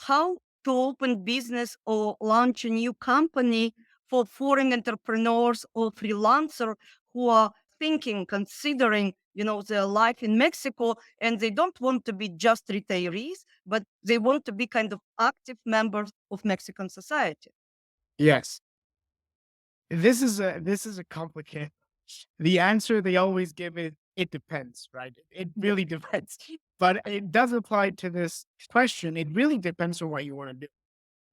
how to open business or launch a new company for foreign entrepreneurs or freelancer who are thinking, considering, their life in Mexico, and they don't want to be just retirees, but they want to be kind of active members of Mexican society. Yes. This is a complicated. The answer they always give is it depends, right? It really depends. But it does apply to this question. It really depends on what you want to do,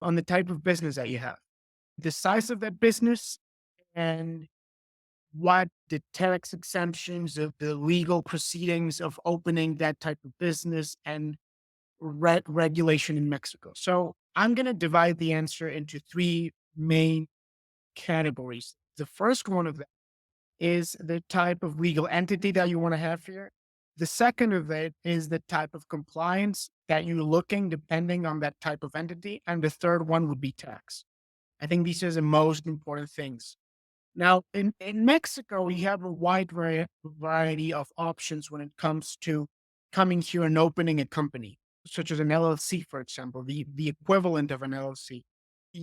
on the type of business that you have, the size of that business, and what the tax exemptions of the legal proceedings of opening that type of business and regulation in Mexico. So I'm going to divide the answer into three main categories. The first one of them is the type of legal entity that you want to have here. The second of it is the type of compliance that you're looking depending on that type of entity. And the third one would be tax. I think these are the most important things. Now, in Mexico, we have a wide variety of options when it comes to coming here and opening a company, such as an LLC, for example, the equivalent of an LLC.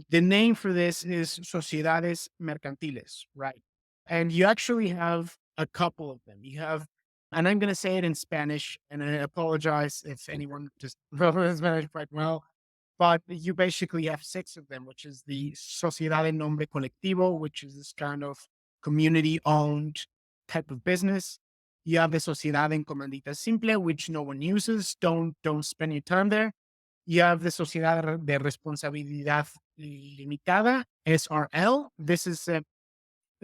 The name for this is Sociedades Mercantiles, right? And you actually have a couple of them. You have, and I'm going to say it in Spanish, and I apologize if anyone just knows Spanish quite well, but you basically have six of them, which is the Sociedad en Nombre Colectivo, which is this kind of community owned type of business. You have the Sociedad en Comandita Simple, which no one uses. Don't spend your time there. You have the Sociedad de Responsabilidad Limitada, SRL. This is the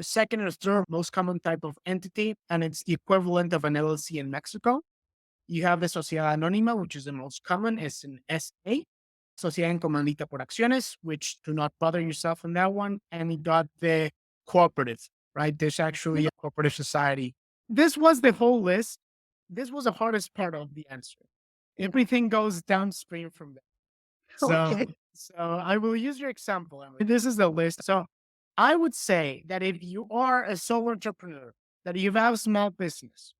second or third most common type of entity, and it's the equivalent of an LLC in Mexico. You have the Sociedad Anónima, which is the most common, it's an SA. Sociedad en Comandita por Acciones, which do not bother yourself on that one. And you got the cooperative, right? There's actually a cooperative society. This was the whole list. This was the hardest part of the answer. Everything goes downstream from that. So, Okay. so I will use your example, Emily. This is the list. So I would say that if you are a solo entrepreneur, that you have a small business,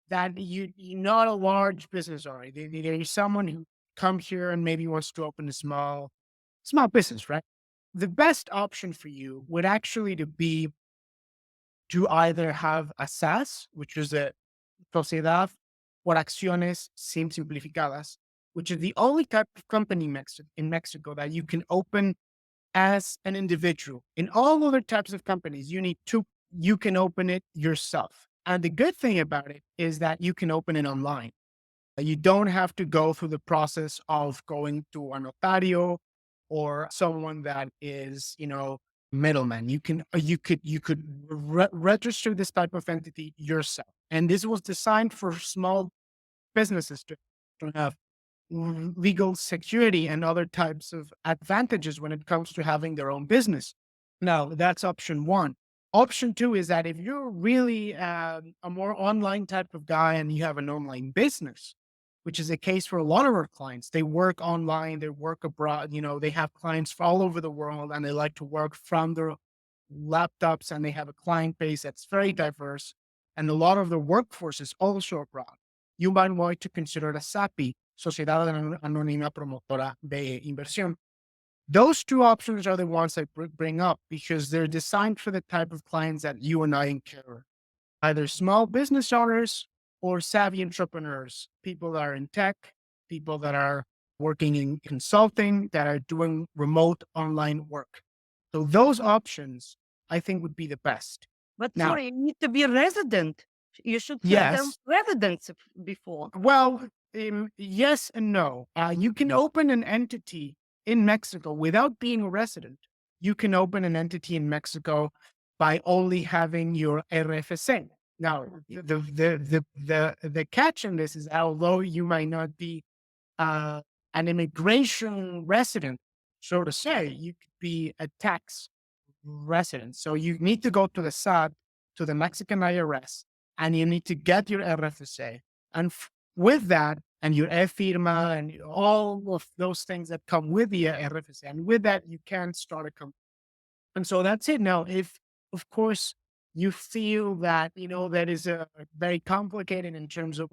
that you're not a large business owner. There's someone who come here and maybe wants to open a small business, right? The best option for you would actually to be to either have a SAS, which is a Sociedad por Acciones Sin Simplificadas, which is the only type of company in Mexico that you can open as an individual. In all other types of companies, you can open it yourself. And the good thing about it is that you can open it online. You don't have to go through the process of going to a notario or someone that is, middleman. You could register this type of entity yourself. And this was designed for small businesses to have legal security and other types of advantages when it comes to having their own business. Now, that's option one. Option two is that if you're really a more online type of guy and you have an online business, which is a case for a lot of our clients, they work online, they work abroad, they have clients all over the world and they like to work from their laptops and they have a client base that's very diverse. And a lot of the workforce is also abroad. You might want to consider a SAPI, Sociedad Anónima Promotora de Inversión. Those two options are the ones I bring up because they're designed for the type of clients that you and I encounter, either small business owners or savvy entrepreneurs, people that are in tech, people that are working in consulting, that are doing remote online work. So those options I think would be the best. But Now, sorry, you need to be a resident. You should have them yes, residence before. well, yes and no. You can open an entity in Mexico without being a resident. You can open an entity in Mexico by only having your RFC. Now, the catch in this is although you might not be uh, an immigration resident, so to say, you could be a tax resident. So you need to go to the SAT, to the Mexican IRS, and you need to get your RFC. And with that, and your e-firma and all of those things that come with the RFC, and with that, you can start a company. And so that's it. Now, if of course you feel that that is very complicated in terms of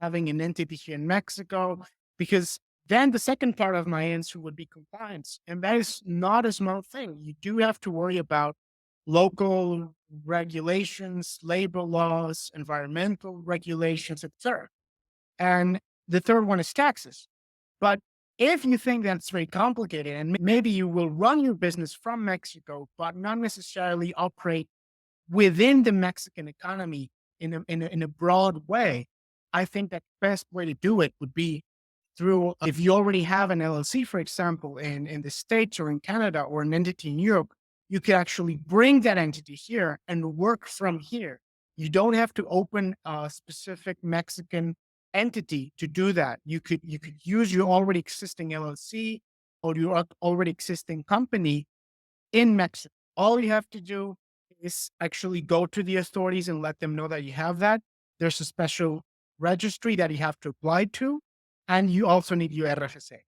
having an entity here in Mexico, because Then the second part of my answer would be compliance. And that is not a small thing. You do have to worry about local regulations, labor laws, environmental regulations, etc. And the third one is taxes. But if you think that's very complicated and maybe you will run your business from Mexico, but not necessarily operate within the Mexican economy in a broad way, I think that the best way to do it would be through, if you already have an LLC, for example, in the States or in Canada or an entity in Europe, you could actually bring that entity here and work from here. You don't have to open a specific Mexican entity to do that. You could use your already existing LLC or your already existing company in Mexico. All you have to do is actually go to the authorities and let them know that you have that. There's a special registry that you have to apply to, and you also need your RFSA.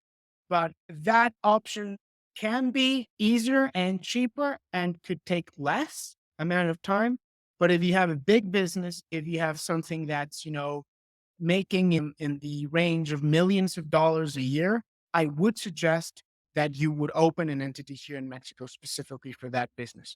But that option can be easier and cheaper and could take less amount of time. But if you have a big business, if you have something that's, making in the range of millions of dollars a year, I would suggest that you would open an entity here in Mexico specifically for that business.